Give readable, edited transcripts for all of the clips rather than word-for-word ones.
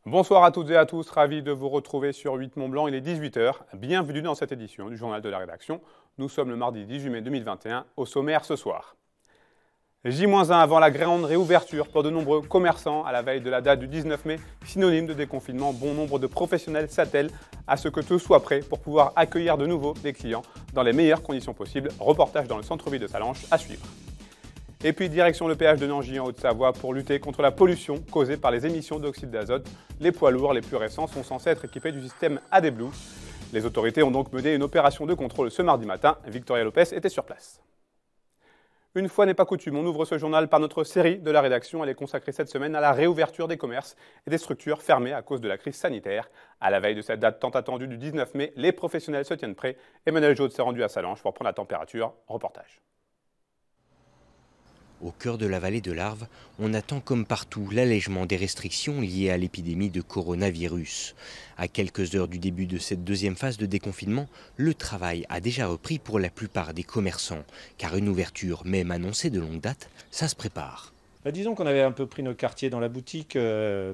Bonsoir à toutes et à tous, ravi de vous retrouver sur 8 Mont-Blanc, il est 18 h. Bienvenue dans cette édition du Journal de la Rédaction. Nous sommes le mardi 18 mai 2021, au sommaire ce soir. J-1 avant la grande réouverture pour de nombreux commerçants à la veille de la date du 19 mai, synonyme de déconfinement, bon nombre de professionnels s'attellent à ce que tout soit prêt pour pouvoir accueillir de nouveau des clients dans les meilleures conditions possibles. Reportage dans le centre-ville de Sallanches à suivre. Et puis direction le péage de Nangy en Haute-Savoie pour lutter contre la pollution causée par les émissions d'oxyde d'azote. Les poids lourds les plus récents sont censés être équipés du système AD Blue. Les autorités ont donc mené une opération de contrôle ce mardi matin. Victoria Lopez était sur place. Une fois n'est pas coutume, on ouvre ce journal par notre série de la rédaction. Elle est consacrée cette semaine à la réouverture des commerces et des structures fermées à cause de la crise sanitaire. À la veille de cette date tant attendue du 19 mai, les professionnels se tiennent prêts. Emmanuel Jaude s'est rendu à Sallanches pour prendre la température. Reportage. Au cœur de la vallée de l'Arve, on attend comme partout l'allègement des restrictions liées à l'épidémie de coronavirus. À quelques heures du début de cette deuxième phase de déconfinement, le travail a déjà repris pour la plupart des commerçants. Car une ouverture, même annoncée de longue date, ça se prépare. Disons qu'on avait un peu pris nos quartiers dans la boutique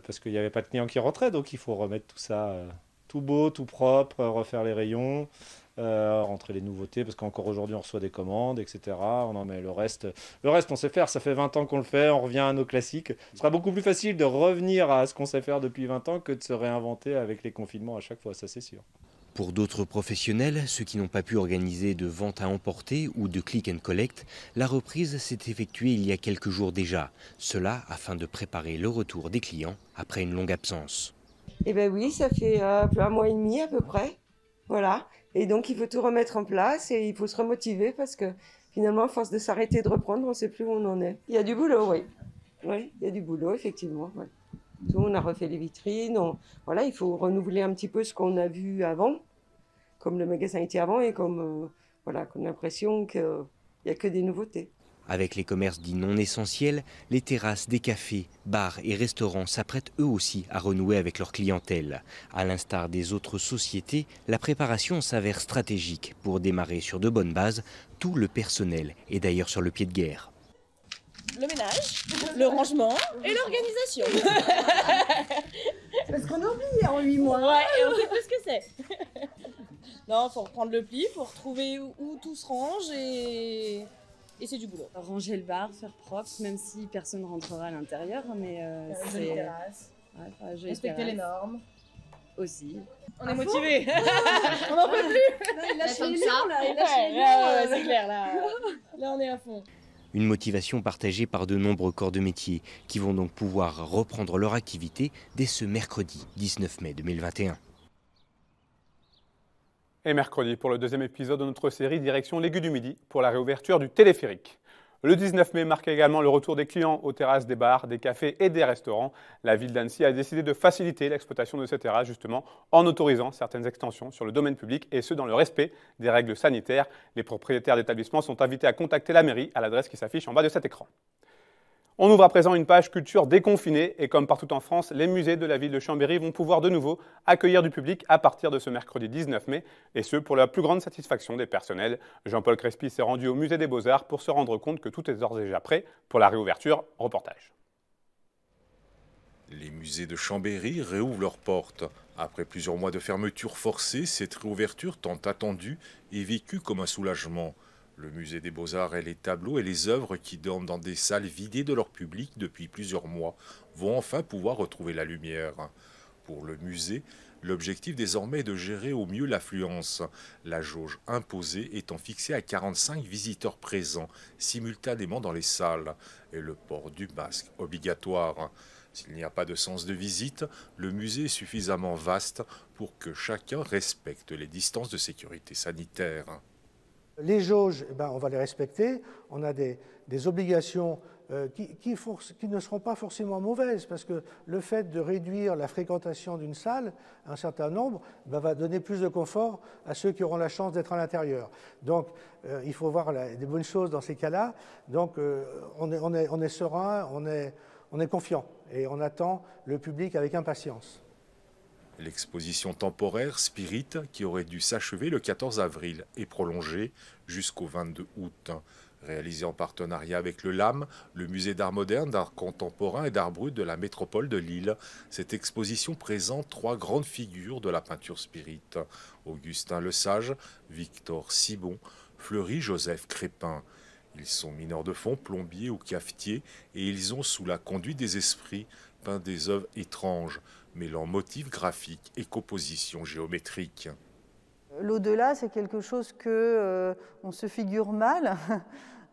parce qu'il n'y avait pas de clients qui rentraient, donc il faut remettre tout ça tout beau, tout propre, refaire les rayons. Rentrer les nouveautés parce qu'encore aujourd'hui on reçoit des commandes, etc. Non, mais le reste on sait faire, ça fait 20 ans qu'on le fait, on revient à nos classiques. Ce sera beaucoup plus facile de revenir à ce qu'on sait faire depuis 20 ans que de se réinventer avec les confinements à chaque fois, ça c'est sûr. Pour d'autres professionnels, ceux qui n'ont pas pu organiser de vente à emporter ou de click and collect, la reprise s'est effectuée il y a quelques jours déjà. Cela afin de préparer le retour des clients après une longue absence. Eh bien oui, ça fait un mois et demi à peu près. Voilà. Et donc, il faut tout remettre en place et il faut se remotiver parce que finalement, à force de s'arrêter et de reprendre, on ne sait plus où on en est. Il y a du boulot, oui. Oui, il y a du boulot, effectivement. Ouais. Tout, on a refait les vitrines. Voilà, il faut renouveler un petit peu ce qu'on a vu avant, comme le magasin était avant et comme voilà, qu'on a l'impression qu'il n'y a que des nouveautés. Avec les commerces dits non essentiels, les terrasses des cafés, bars et restaurants s'apprêtent eux aussi à renouer avec leur clientèle. À l'instar des autres sociétés, la préparation s'avère stratégique pour démarrer sur de bonnes bases. Tout le personnel est d'ailleurs sur le pied de guerre. Le ménage, le rangement et l'organisation. Parce qu'on oublie en 8 mois. Ouais, et on sait plus ce que c'est. Non, faut reprendre le pli, faut retrouver où tout se range et c'est du boulot. Ranger le bar, faire propre, même si personne ne rentrera à l'intérieur, mais c'est c'est... terrasse. Ouais, Respecter les normes. Aussi. On est motivés. On n'en peut plus. Il lâche les comme lions, ça. là. Il lâche les lions. Ouais, c'est clair, là on est à fond. Une motivation partagée par de nombreux corps de métier qui vont donc pouvoir reprendre leur activité dès ce mercredi 19 mai 2021. Et mercredi, pour le deuxième épisode de notre série Direction l'Aigu du Midi, pour la réouverture du téléphérique. Le 19 mai marque également le retour des clients aux terrasses des bars, des cafés et des restaurants. La ville d'Annecy a décidé de faciliter l'exploitation de ces terrasses, justement, en autorisant certaines extensions sur le domaine public, et ce, dans le respect des règles sanitaires. Les propriétaires d'établissements sont invités à contacter la mairie à l'adresse qui s'affiche en bas de cet écran. On ouvre à présent une page culture déconfinée et comme partout en France, les musées de la ville de Chambéry vont pouvoir de nouveau accueillir du public à partir de ce mercredi 19 mai et ce pour la plus grande satisfaction des personnels. Jean-Paul Crespi s'est rendu au musée des Beaux-Arts pour se rendre compte que tout est d'ores et déjà prêt pour la réouverture. Reportage. Les musées de Chambéry réouvrent leurs portes. Après plusieurs mois de fermeture forcée, cette réouverture tant attendue est vécue comme un soulagement. Le musée des Beaux-Arts et les tableaux et les œuvres qui dorment dans des salles vidées de leur public depuis plusieurs mois vont enfin pouvoir retrouver la lumière. Pour le musée, l'objectif désormais est de gérer au mieux l'affluence, la jauge imposée étant fixée à 45 visiteurs présents simultanément dans les salles et le port du masque obligatoire. S'il n'y a pas de sens de visite, le musée est suffisamment vaste pour que chacun respecte les distances de sécurité sanitaire. Les jauges, on va les respecter. On a des obligations qui ne seront pas forcément mauvaises, parce que le fait de réduire la fréquentation d'une salle, un certain nombre, va donner plus de confort à ceux qui auront la chance d'être à l'intérieur. Donc, il faut voir des bonnes choses dans ces cas-là. Donc, on est serein, on est confiant, et on attend le public avec impatience. L'exposition temporaire Spirit, qui aurait dû s'achever le 14 avril, est prolongée jusqu'au 22 août. Réalisée en partenariat avec le LAM, le musée d'art moderne, d'art contemporain et d'art brut de la métropole de Lille, cette exposition présente 3 grandes figures de la peinture Spirit. Augustin Lesage, Victor Sibon, Fleury-Joseph Crépin. Ils sont mineurs de fond, plombiers ou cafetiers, et ils ont, sous la conduite des esprits, peint des œuvres étranges, mêlant motifs graphiques et compositions géométriques. L'au-delà, c'est quelque chose que on se figure mal,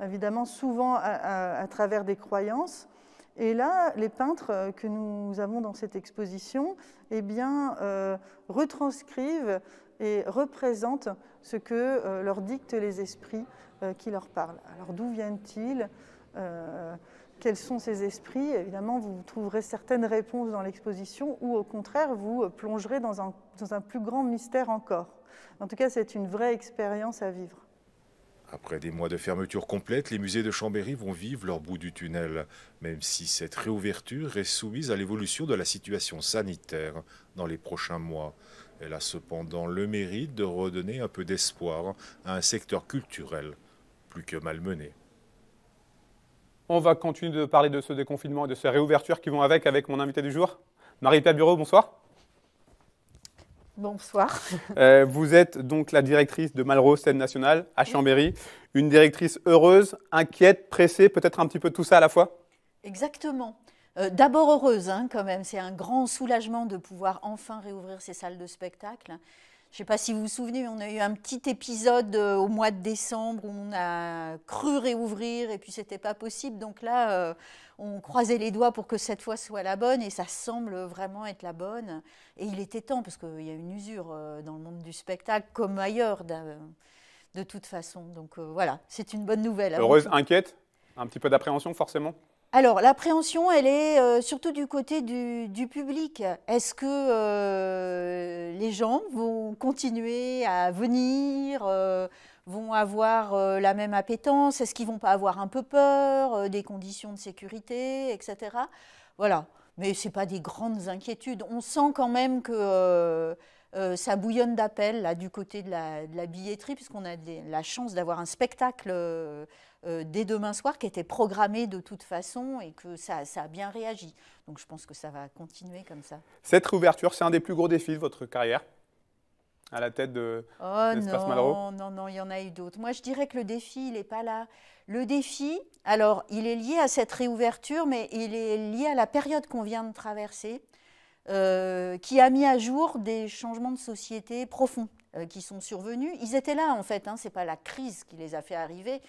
évidemment souvent à travers des croyances. Et là, les peintres que nous avons dans cette exposition, eh bien, retranscrivent et représentent ce que leur dictent les esprits qui leur parlent. Alors d'où viennent-ils ? Quels sont ces esprits? Évidemment, vous trouverez certaines réponses dans l'exposition ou au contraire, vous plongerez dans un plus grand mystère encore. En tout cas, c'est une vraie expérience à vivre. Après des mois de fermeture complète, les musées de Chambéry vont vivre leur bout du tunnel, même si cette réouverture est soumise à l'évolution de la situation sanitaire dans les prochains mois. Elle a cependant le mérite de redonner un peu d'espoir à un secteur culturel plus que malmené. On va continuer de parler de ce déconfinement et de ces réouvertures qui vont avec mon invité du jour. Marie-Pierre Bureau, bonsoir. Bonsoir. Vous êtes donc la directrice de Malraux Scène Nationale à Chambéry. Une directrice heureuse, inquiète, pressée, peut-être un petit peu tout ça à la fois? Exactement. D'abord heureuse quand même. C'est un grand soulagement de pouvoir enfin réouvrir ces salles de spectacle. Je ne sais pas si vous vous souvenez, on a eu un petit épisode au mois de décembre où on a cru réouvrir et puis ce n'était pas possible. Donc là, on croisait les doigts pour que cette fois soit la bonne et ça semble vraiment être la bonne. Et il était temps parce qu'il y a une usure dans le monde du spectacle comme ailleurs de toute façon. Donc voilà, c'est une bonne nouvelle. Heureuse, inquiète, un petit peu d'appréhension forcément? Alors, l'appréhension, elle est surtout du côté du public. Est-ce que les gens vont continuer à venir, vont avoir la même appétence? Est-ce qu'ils ne vont pas avoir un peu peur des conditions de sécurité, etc. Voilà. Mais ce n'est pas des grandes inquiétudes. On sent quand même que ça bouillonne d'appels là, du côté de la billetterie, puisqu'on a la chance d'avoir un spectacle dès demain soir qui était programmé de toute façon et que ça a bien réagi. Donc je pense que ça va continuer comme ça. Cette réouverture, c'est un des plus gros défis de votre carrière à la tête de l'Espace Malraux? Non, il y en a eu d'autres. Moi, je dirais que le défi, il n'est pas là. Le défi, alors, il est lié à cette réouverture, mais il est lié à la période qu'on vient de traverser, qui a mis à jour des changements de société profonds qui sont survenus. Ils étaient là, en fait, ce n'est pas la crise qui les a fait arriver,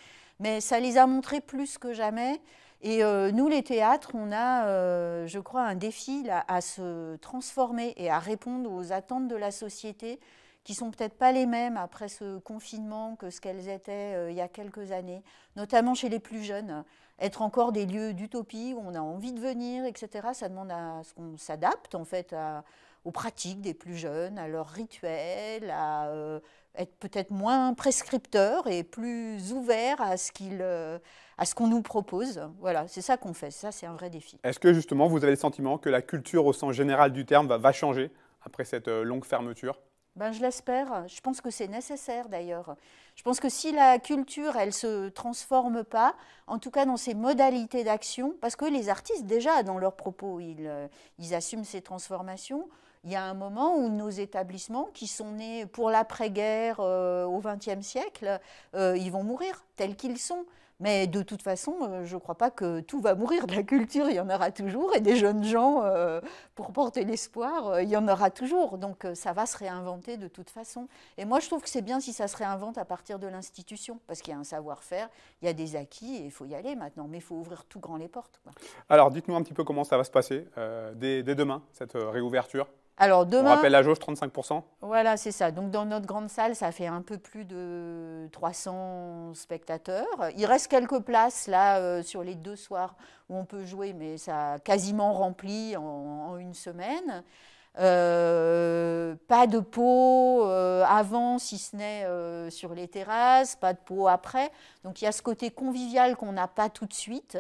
mais ça les a montrés plus que jamais. Et nous, les théâtres, on a, je crois, un défi là, à se transformer et à répondre aux attentes de la société qui ne sont peut-être pas les mêmes après ce confinement que ce qu'elles étaient il y a quelques années, notamment chez les plus jeunes. Être encore des lieux d'utopie où on a envie de venir, etc., ça demande à ce qu'on s'adapte en fait aux pratiques des plus jeunes, à leurs rituels, à être peut-être moins prescripteur et plus ouvert à ce qu'on nous propose. Voilà, c'est ça qu'on fait, ça c'est un vrai défi. Est-ce que justement vous avez le sentiment que la culture au sens général du terme va changer après cette longue fermeture? Je l'espère. Je pense que c'est nécessaire d'ailleurs. Je pense que si la culture, elle ne se transforme pas, en tout cas dans ses modalités d'action, parce que les artistes déjà dans leurs propos, ils assument ces transformations. Il y a un moment où nos établissements, qui sont nés pour l'après-guerre au XXe siècle, ils vont mourir tels qu'ils sont. Mais de toute façon, je ne crois pas que tout va mourir de la culture, il y en aura toujours, et des jeunes gens, pour porter l'espoir, il y en aura toujours. Donc ça va se réinventer de toute façon. Et moi, je trouve que c'est bien si ça se réinvente à partir de l'institution, parce qu'il y a un savoir-faire, il y a des acquis, et il faut y aller maintenant, mais il faut ouvrir tout grand les portes, quoi. Alors, dites-nous un petit peu comment ça va se passer dès demain, cette réouverture. Alors, demain, on rappelle la jauge, 35%. Voilà, c'est ça. Donc, dans notre grande salle, ça fait un peu plus de 300 spectateurs. Il reste quelques places, là, sur les 2 soirs où on peut jouer, mais ça a quasiment rempli en une semaine. Pas de pot avant, si ce n'est sur les terrasses, pas de pot après. Donc il y a ce côté convivial qu'on n'a pas tout de suite,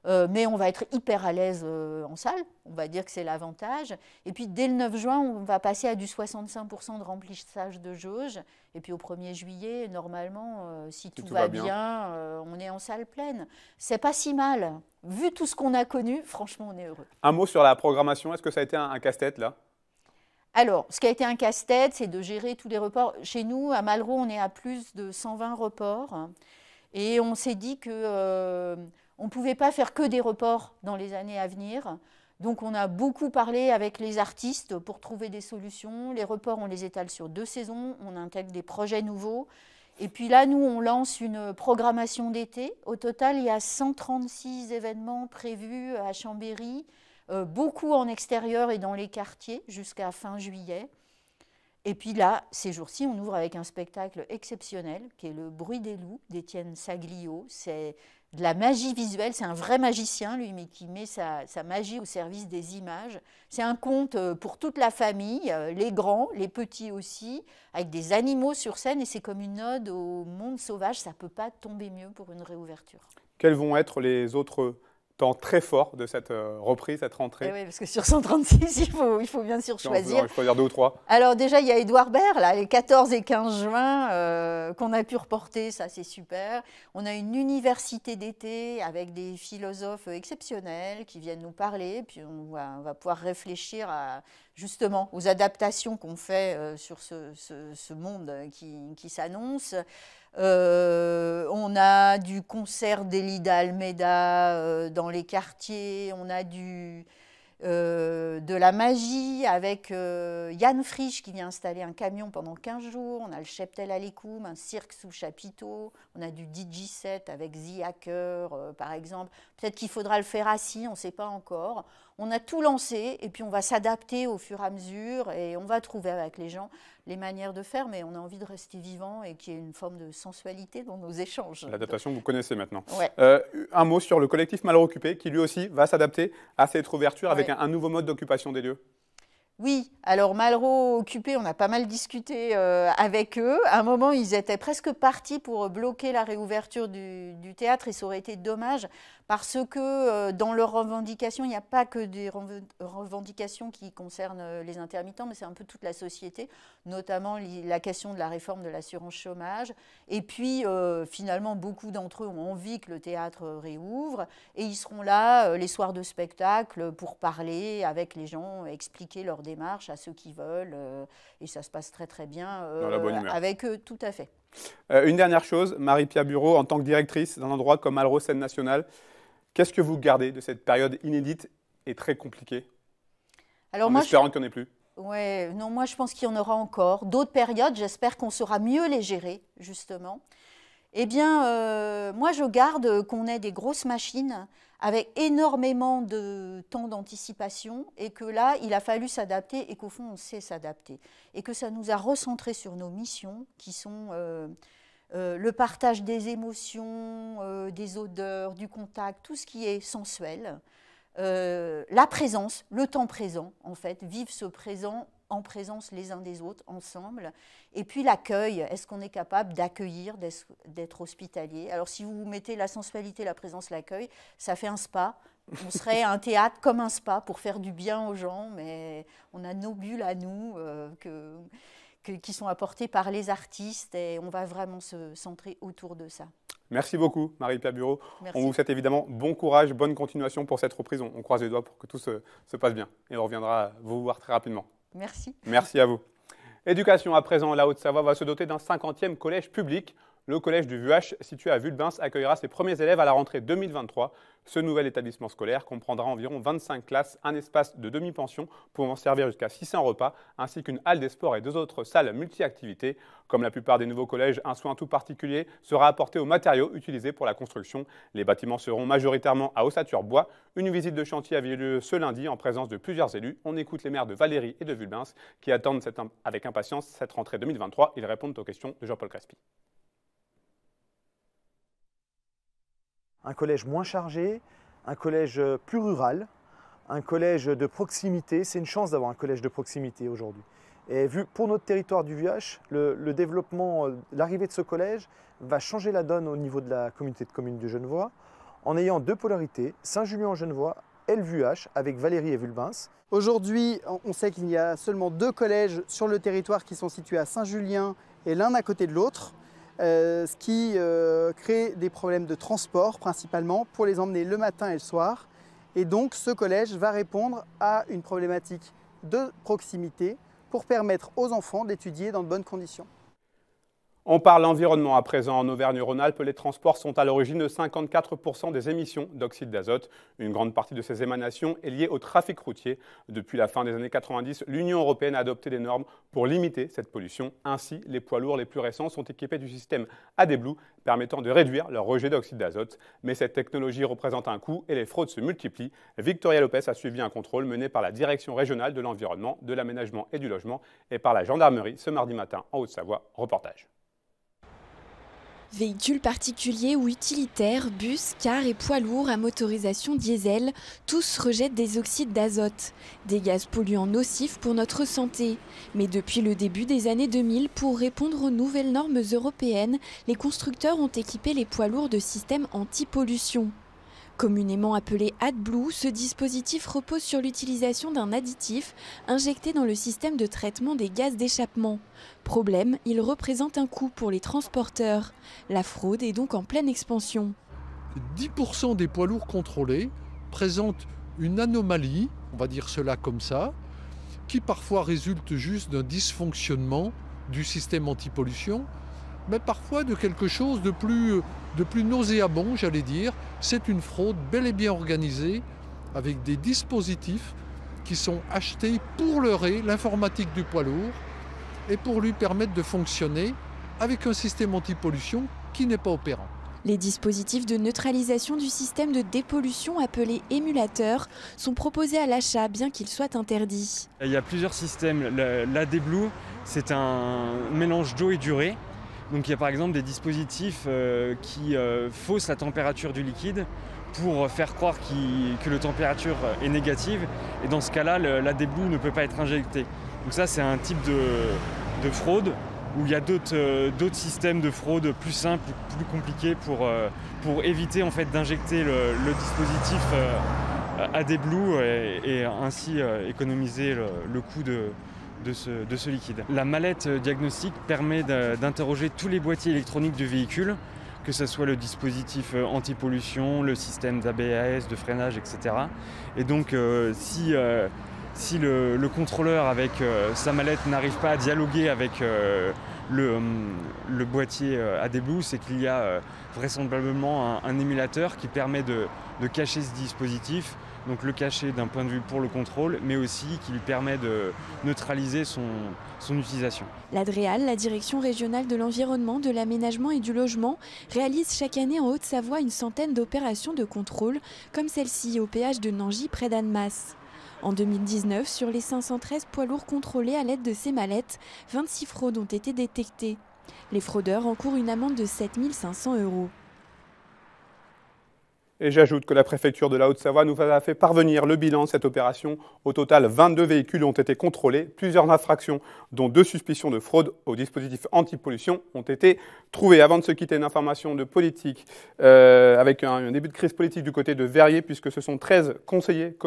mais on va être hyper à l'aise en salle. On va dire que c'est l'avantage. Et puis dès le 9 juin, on va passer à du 65% de remplissage de jauge. Et puis au 1er juillet, normalement, si tout va bien, on est en salle pleine. C'est pas si mal. Vu tout ce qu'on a connu, franchement, on est heureux. Un mot sur la programmation. Est-ce que ça a été un casse-tête là ? Alors, ce qui a été un casse-tête, c'est de gérer tous les reports. Chez nous, à Malraux, on est à plus de 120 reports. Et on s'est dit qu'on ne pouvait pas faire que des reports dans les années à venir. Donc, on a beaucoup parlé avec les artistes pour trouver des solutions. Les reports, on les étale sur 2 saisons. On intègre des projets nouveaux. Et puis là, nous, on lance une programmation d'été. Au total, il y a 136 événements prévus à Chambéry. Beaucoup en extérieur et dans les quartiers jusqu'à fin juillet. Et puis là, ces jours-ci, on ouvre avec un spectacle exceptionnel qui est Le Bruit des loups d'Étienne Saglio. C'est de la magie visuelle, c'est un vrai magicien, lui, mais qui met sa magie au service des images. C'est un conte pour toute la famille, les grands, les petits aussi, avec des animaux sur scène, et c'est comme une ode au monde sauvage. Ça ne peut pas tomber mieux pour une réouverture. Quels vont être les autres temps très fort de cette reprise, cette rentrée? Oui, parce que sur 136, il faut bien sûr choisir. Il faut choisir 2 ou 3. Alors déjà, il y a Édouard Baird, là, les 14 et 15 juin, qu'on a pu reporter, ça c'est super. On a une université d'été avec des philosophes exceptionnels qui viennent nous parler, puis on va pouvoir réfléchir justement aux adaptations qu'on fait sur ce monde qui s'annonce. On a du concert d'Elida Almeida dans les quartiers, on a de la magie avec Yann Frisch qui vient installer un camion pendant 15 jours, on a le Cheptel Aleikoum, un cirque sous chapiteau, on a du DJ set avec The Hacker par exemple. Peut-être qu'il faudra le faire assis, on ne sait pas encore. On a tout lancé et puis on va s'adapter au fur et à mesure et on va trouver avec les gens les manières de faire, mais on a envie de rester vivant et qu'il y ait une forme de sensualité dans nos échanges. L'adaptation, vous connaissez maintenant. Ouais. Un mot sur le collectif Malraux Occupé, qui lui aussi va s'adapter à cette ouverture avec un nouveau mode d'occupation des lieux. Oui, alors Malraux Occupé, on a pas mal discuté avec eux. À un moment, ils étaient presque partis pour bloquer la réouverture du théâtre et ça aurait été dommage parce que dans leurs revendications, il n'y a pas que des revendications qui concernent les intermittents, mais c'est un peu toute la société, notamment la question de la réforme de l'assurance chômage. Et puis, finalement, beaucoup d'entre eux ont envie que le théâtre réouvre et ils seront là les soirs de spectacle pour parler avec les gens, expliquer leur démarche à ceux qui veulent et ça se passe très très bien avec eux, tout à fait. Une dernière chose, Marie-Pia Bureau, en tant que directrice d'un endroit comme Malraux Scène Nationale, qu'est-ce que vous gardez de cette période inédite et très compliquée, en espérant qu'il n'y en ait plus? Ouais, non, moi je pense qu'il y en aura encore. D'autres périodes, j'espère qu'on saura mieux les gérer, justement. Eh bien, moi je garde qu'on ait des grosses machines avec énormément de temps d'anticipation et que là, il a fallu s'adapter et qu'au fond, on sait s'adapter. Et que ça nous a recentrés sur nos missions qui sont le partage des émotions, des odeurs, du contact, tout ce qui est sensuel. La présence, le temps présent, en fait, vivre ce présent en présence les uns des autres, ensemble. Et puis l'accueil, est-ce qu'on est capable d'accueillir, d'être hospitalier? Alors si vous mettez la sensualité, la présence, l'accueil, ça fait un spa. On serait un théâtre comme un spa pour faire du bien aux gens, mais on a nos bulles à nous qui sont apportées par les artistes et on va vraiment se centrer autour de ça. Merci beaucoup, Marie-Pia Bureau. On vous souhaite évidemment bon courage, bonne continuation pour cette reprise. On croise les doigts pour que tout se passe bien. Et on reviendra vous voir très rapidement. Merci. Merci à vous. Éducation à présent, la Haute-Savoie va se doter d'un 50e collège public. Le collège du Vuache, situé à Vulbens, accueillera ses premiers élèves à la rentrée 2023. Ce nouvel établissement scolaire comprendra environ 25 classes, un espace de demi-pension pouvant servir jusqu'à 600 repas, ainsi qu'une halle des sports et 2 autres salles multi-activités. Comme la plupart des nouveaux collèges, un soin tout particulier sera apporté aux matériaux utilisés pour la construction. Les bâtiments seront majoritairement à ossature bois. Une visite de chantier avait lieu ce lundi en présence de plusieurs élus. On écoute les maires de Valéry et de Vulbens qui attendent avec impatience cette rentrée 2023. Ils répondent aux questions de Jean-Paul Crespi. Un collège moins chargé, un collège plus rural, un collège de proximité. C'est une chance d'avoir un collège de proximité aujourd'hui. Et vu pour notre territoire du VUH, le développement, l'arrivée de ce collège va changer la donne au niveau de la communauté de communes du Genevois en ayant deux polarités, Saint-Julien-en-Genevois et le VUH avec Valérie et Vulbens. Aujourd'hui, on sait qu'il y a seulement 2 collèges sur le territoire qui sont situés à Saint-Julien et l'un à côté de l'autre, ce qui crée des problèmes de transport principalement pour les emmener le matin et le soir. Et donc ce collège va répondre à une problématique de proximité pour permettre aux enfants d'étudier dans de bonnes conditions. On parle environnement à présent. En Auvergne-Rhône-Alpes, les transports sont à l'origine de 54% des émissions d'oxyde d'azote. Une grande partie de ces émanations est liée au trafic routier. Depuis la fin des années 90, l'Union européenne a adopté des normes pour limiter cette pollution. Ainsi, les poids lourds les plus récents sont équipés du système AdBlue permettant de réduire leur rejet d'oxyde d'azote. Mais cette technologie représente un coût et les fraudes se multiplient. Victoria Lopez a suivi un contrôle mené par la Direction régionale de l'environnement, de l'aménagement et du logement et par la gendarmerie ce mardi matin en Haute-Savoie. Reportage. Véhicules particuliers ou utilitaires, bus, cars et poids lourds à motorisation diesel, tous rejettent des oxydes d'azote, des gaz polluants nocifs pour notre santé. Mais depuis le début des années 2000, pour répondre aux nouvelles normes européennes, les constructeurs ont équipé les poids lourds de systèmes anti-pollution. Communément appelé AdBlue, ce dispositif repose sur l'utilisation d'un additif injecté dans le système de traitement des gaz d'échappement. Problème, il représente un coût pour les transporteurs. La fraude est donc en pleine expansion. 10% des poids lourds contrôlés présentent une anomalie, on va dire cela comme ça, qui parfois résulte juste d'un dysfonctionnement du système anti-pollution, mais parfois de quelque chose de plus nauséabond, j'allais dire. C'est une fraude bel et bien organisée avec des dispositifs qui sont achetés pour leurrer l'informatique du poids lourd et pour lui permettre de fonctionner avec un système anti-pollution qui n'est pas opérant. Les dispositifs de neutralisation du système de dépollution appelés émulateurs sont proposés à l'achat, bien qu'ils soient interdits. Il y a plusieurs systèmes. L'AdBlue, c'est un mélange d'eau et d'urée. Donc il y a par exemple des dispositifs qui faussent la température du liquide pour faire croire que la température est négative. Et dans ce cas-là, l'AdBlue ne peut pas être injecté. Donc ça, c'est un type de fraude où il y a d'autres systèmes de fraude plus simples, plus compliqués pour éviter en fait d'injecter le dispositif AdBlue et ainsi économiser le coût de ce liquide. La mallette diagnostique permet d'interroger tous les boîtiers électroniques du véhicule, que ce soit le dispositif anti-pollution, le système d'ABS, de freinage, etc. Et donc si le contrôleur avec sa mallette n'arrive pas à dialoguer avec le boîtier AdBlue, c'est qu'il y a vraisemblablement un émulateur qui permet de cacher ce dispositif. Donc le cacher d'un point de vue pour le contrôle, mais aussi qui lui permet de neutraliser son utilisation. L'Adréal, la Direction régionale de l'environnement, de l'aménagement et du logement, réalise chaque année en Haute-Savoie une centaine d'opérations de contrôle, comme celle-ci au péage de Nangy près d'Annemasse. En 2019, sur les 513 poids lourds contrôlés à l'aide de ces mallettes, 26 fraudes ont été détectées. Les fraudeurs encourent une amende de 7 500 €. Et j'ajoute que la préfecture de la Haute-Savoie nous a fait parvenir le bilan de cette opération. Au total, 22 véhicules ont été contrôlés. Plusieurs infractions, dont 2 suspicions de fraude au dispositif anti-pollution, ont été trouvées. Avant de se quitter, une information de politique, avec un début de crise politique du côté de Verrier, puisque ce sont 13 conseillers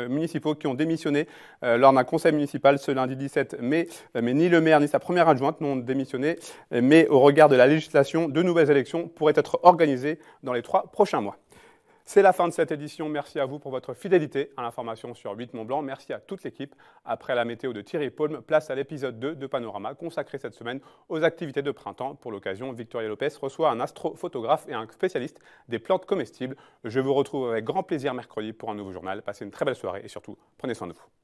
municipaux qui ont démissionné lors d'un conseil municipal ce lundi 17 mai. Mais ni le maire ni sa première adjointe n'ont démissionné. Mais au regard de la législation, de nouvelles élections pourraient être organisées dans les 3 prochains mois. C'est la fin de cette édition. Merci à vous pour votre fidélité à l'information sur 8 Mont Blanc. Merci à toute l'équipe. Après la météo de Thierry Paume, place à l'épisode 2 de Panorama consacré cette semaine aux activités de printemps. Pour l'occasion, Victoria Lopez reçoit un astrophotographe et un spécialiste des plantes comestibles. Je vous retrouve avec grand plaisir mercredi pour un nouveau journal. Passez une très belle soirée et surtout, prenez soin de vous.